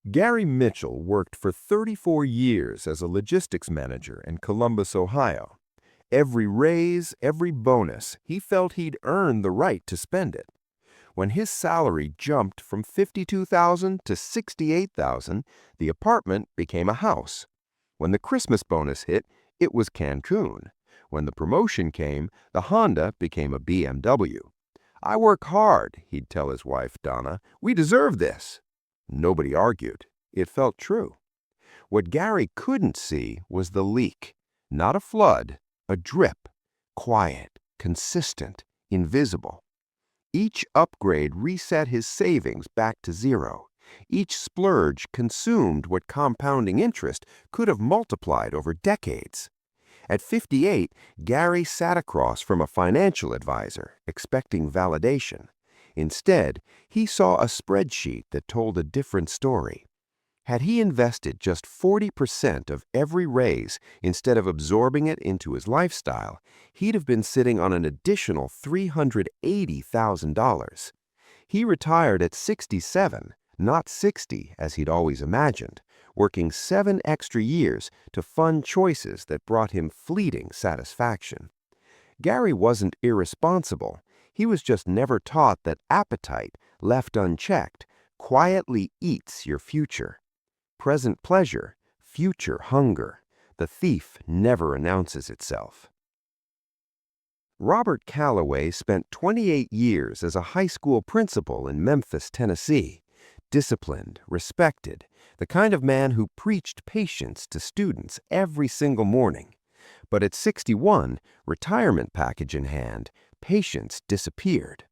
Gary Mitchell worked for 34 years as a logistics manager in Columbus, Ohio. Every raise, every bonus, he felt he'd earned the right to spend it. When his salary jumped from $52,000 to $68,000, the apartment became a house. When the Christmas bonus hit, it was Cancun. When the promotion came, the Honda became a BMW. "I work hard," he'd tell his wife, Donna. "We deserve this." Nobody argued. It felt true. What Gary couldn't see was the leak. Not a flood, a drip. Quiet, consistent, invisible. Each upgrade reset his savings back to zero. Each splurge consumed what compounding interest could have multiplied over decades. At 58, Gary sat across from a financial advisor, expecting validation. Instead, he saw a spreadsheet that told a different story. Had he invested just 40% of every raise instead of absorbing it into his lifestyle, he'd have been sitting on an additional $380,000. He retired at 67, not 60 as he'd always imagined, working 7 extra years to fund choices that brought him fleeting satisfaction. Gary wasn't irresponsible. He was just never taught that appetite, left unchecked, quietly eats your future. Present pleasure, future hunger. The thief never announces itself. Robert Calloway spent 28 years as a high school principal in Memphis, Tennessee. Disciplined, respected, the kind of man who preached patience to students every single morning. But at 61, retirement package in hand, patience disappeared.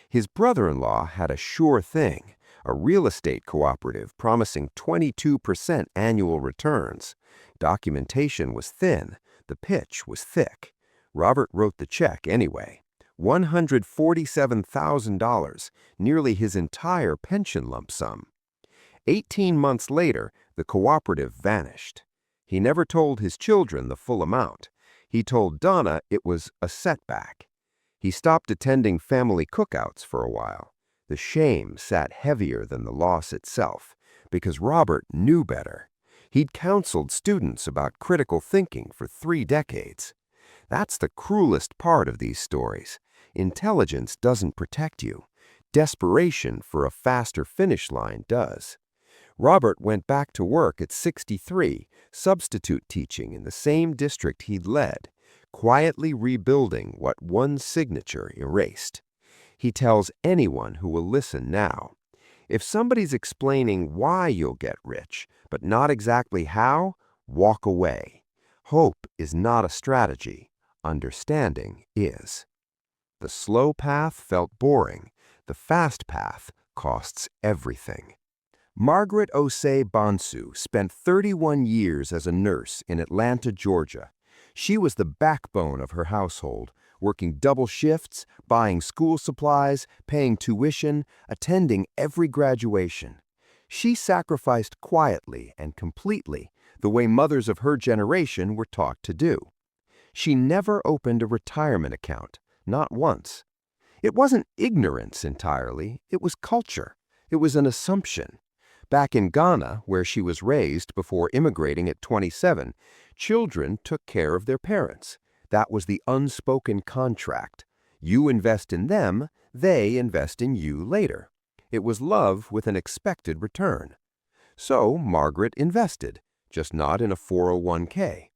His brother-in-law had a sure thing, a real estate cooperative promising 22% annual returns. Documentation was thin, the pitch was thick. Robert wrote the check anyway. $147,000, nearly his entire pension lump sum. 18 months later, the cooperative vanished. He never told his children the full amount. He told Donna it was a setback. He stopped attending family cookouts for a while. The shame sat heavier than the loss itself, because Robert knew better. He'd counseled students about critical thinking for 3 decades. That's the cruelest part of these stories. Intelligence doesn't protect you. Desperation for a faster finish line does. Robert went back to work at 63, substitute teaching in the same district he'd led, quietly rebuilding what one signature erased. He tells anyone who will listen now, if somebody's explaining why you'll get rich, but not exactly how, walk away. Hope is not a strategy. Understanding is. The slow path felt boring. The fast path costs everything. Margaret Osei Bonsu spent 31 years as a nurse in Atlanta, Georgia. She was the backbone of her household, working double shifts, buying school supplies, paying tuition, attending every graduation. She sacrificed quietly and completely, the way mothers of her generation were taught to do. She never opened a retirement account, not once. It wasn't ignorance entirely, it was culture. It was an assumption. Back in Ghana, where she was raised before immigrating at 27, children took care of their parents. That was the unspoken contract. You invest in them, they invest in you later. It was love with an expected return. So Margaret invested, just not in a 401k.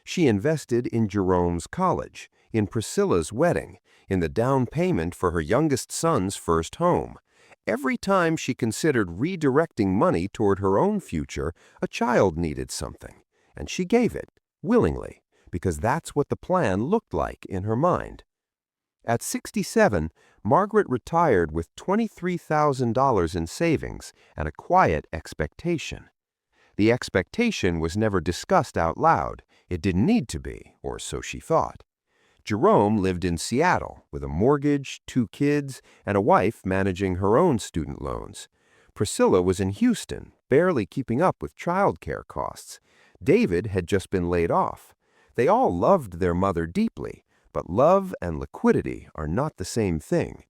She invested in Jerome's college, in Priscilla's wedding, in the down payment for her youngest son's first home. Every time she considered redirecting money toward her own future, a child needed something, and she gave it, willingly, because that's what the plan looked like in her mind. At 67, Margaret retired with $23,000 in savings and a quiet expectation. The expectation was never discussed out loud. It didn't need to be, or so she thought. Jerome lived in Seattle with a mortgage, 2 kids, and a wife managing her own student loans. Priscilla was in Houston, barely keeping up with childcare costs. David had just been laid off. They all loved their mother deeply, but love and liquidity are not the same thing.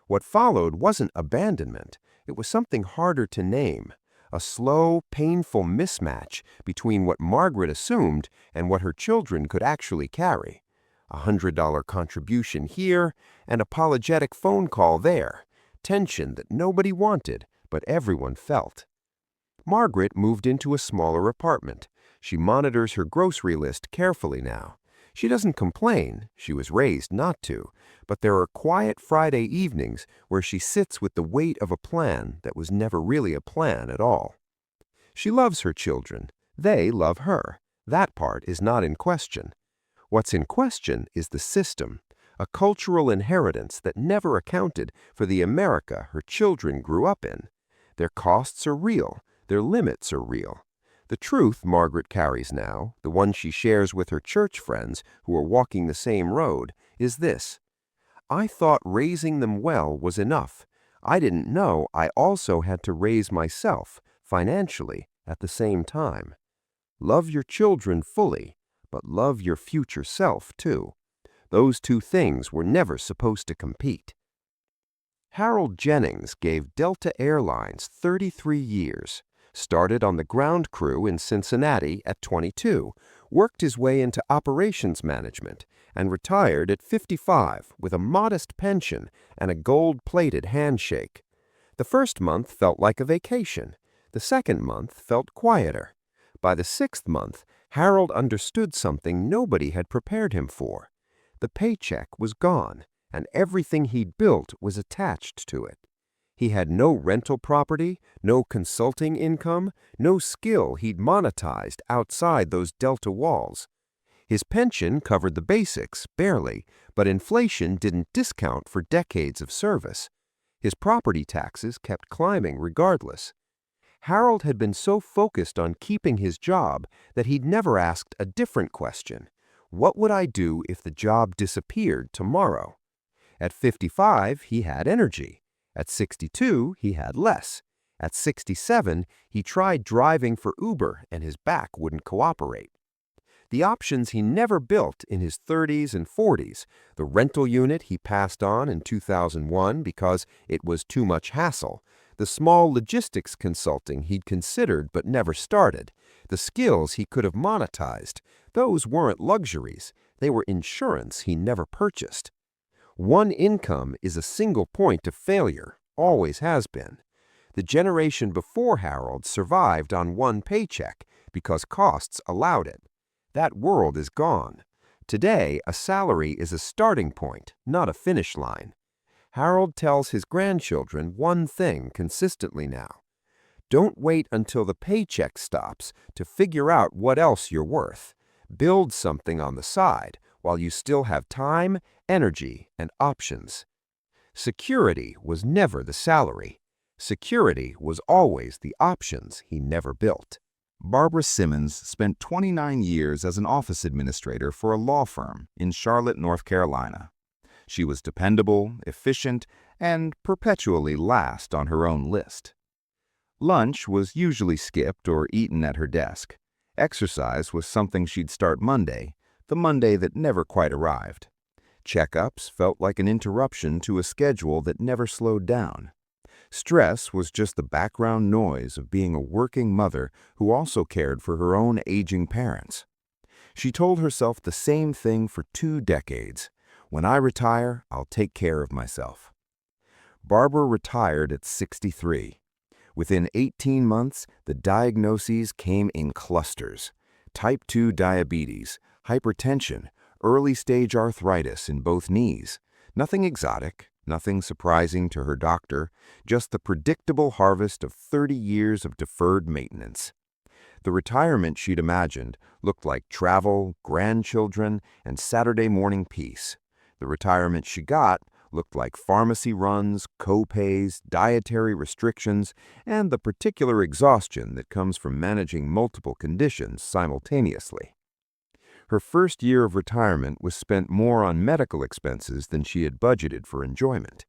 What followed wasn't abandonment. It was something harder to name, a slow, painful mismatch between what Margaret assumed and what her children could actually carry. $100 contribution here, an apologetic phone call there, tension that nobody wanted, but everyone felt. Margaret moved into a smaller apartment. She monitors her grocery list carefully now. She doesn't complain, she was raised not to, but there are quiet Friday evenings where she sits with the weight of a plan that was never really a plan at all. She loves her children. They love her. That part is not in question. What's in question is the system, a cultural inheritance that never accounted for the America her children grew up in. Their costs are real. Their limits are real. The truth Margaret carries now, the one she shares with her church friends who are walking the same road, is this: I thought raising them well was enough. I didn't know I also had to raise myself, financially, at the same time. Love your children fully, but love your future self too. Those two things were never supposed to compete. Harold Jennings gave Delta Airlines 33 years. Started on the ground crew in Cincinnati at 22, worked his way into operations management, and retired at 55 with a modest pension and a gold-plated handshake. The first month felt like a vacation. The second month felt quieter. By the sixth month, Harold understood something nobody had prepared him for. The paycheck was gone, and everything he'd built was attached to it. He had no rental property, no consulting income, no skill he'd monetized outside those Delta walls. His pension covered the basics, barely, but inflation didn't discount for decades of service. His property taxes kept climbing regardless. Harold had been so focused on keeping his job that he'd never asked a different question. What would I do if the job disappeared tomorrow? At 55, he had energy. At 62, he had less. At 67, he tried driving for Uber and his back wouldn't cooperate. The options he never built in his 30s and 40s, the rental unit he passed on in 2001 because it was too much hassle, the small logistics consulting he'd considered but never started, the skills he could have monetized, those weren't luxuries, they were insurance he never purchased. One income is a single point of failure, always has been. The generation before Harold survived on one paycheck because costs allowed it. That world is gone. Today, a salary is a starting point, not a finish line. Harold tells his grandchildren one thing consistently now. Don't wait until the paycheck stops to figure out what else you're worth. Build something on the side while you still have time, energy, and options. Security was never the salary. Security was always the options he never built. Barbara Simmons spent 29 years as an office administrator for a law firm in Charlotte, North Carolina. She was dependable, efficient, and perpetually last on her own list. Lunch was usually skipped or eaten at her desk. Exercise was something she'd start Monday, the Monday that never quite arrived. Checkups felt like an interruption to a schedule that never slowed down. Stress was just the background noise of being a working mother who also cared for her own aging parents. She told herself the same thing for 2 decades. When I retire, I'll take care of myself. Barbara retired at 63. Within 18 months, the diagnoses came in clusters. Type 2 diabetes, hypertension, early-stage arthritis in both knees. Nothing exotic, nothing surprising to her doctor, just the predictable harvest of 30 years of deferred maintenance. The retirement she'd imagined looked like travel, grandchildren, and Saturday morning peace. The retirement she got looked like pharmacy runs, co-pays, dietary restrictions, and the particular exhaustion that comes from managing multiple conditions simultaneously. Her first year of retirement was spent more on medical expenses than she had budgeted for enjoyment.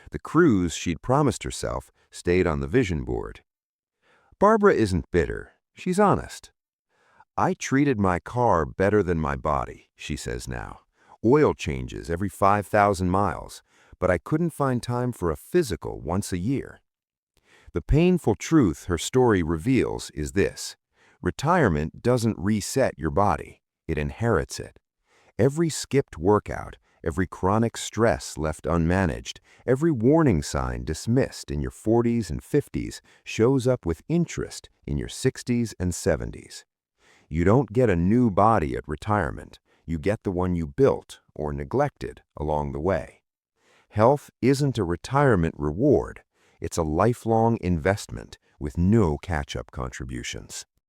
The cruise she'd promised herself stayed on the vision board. Barbara isn't bitter. She's honest. I treated my car better than my body, she says now. Oil changes every 5,000 miles, but I couldn't find time for a physical once a year. The painful truth her story reveals is this: retirement doesn't reset your body, it inherits it. Every skipped workout, every chronic stress left unmanaged, every warning sign dismissed in your 40s and 50s shows up with interest in your 60s and 70s. You don't get a new body at retirement, you get the one you built or neglected along the way. Health isn't a retirement reward, it's a lifelong investment with no catch-up contributions.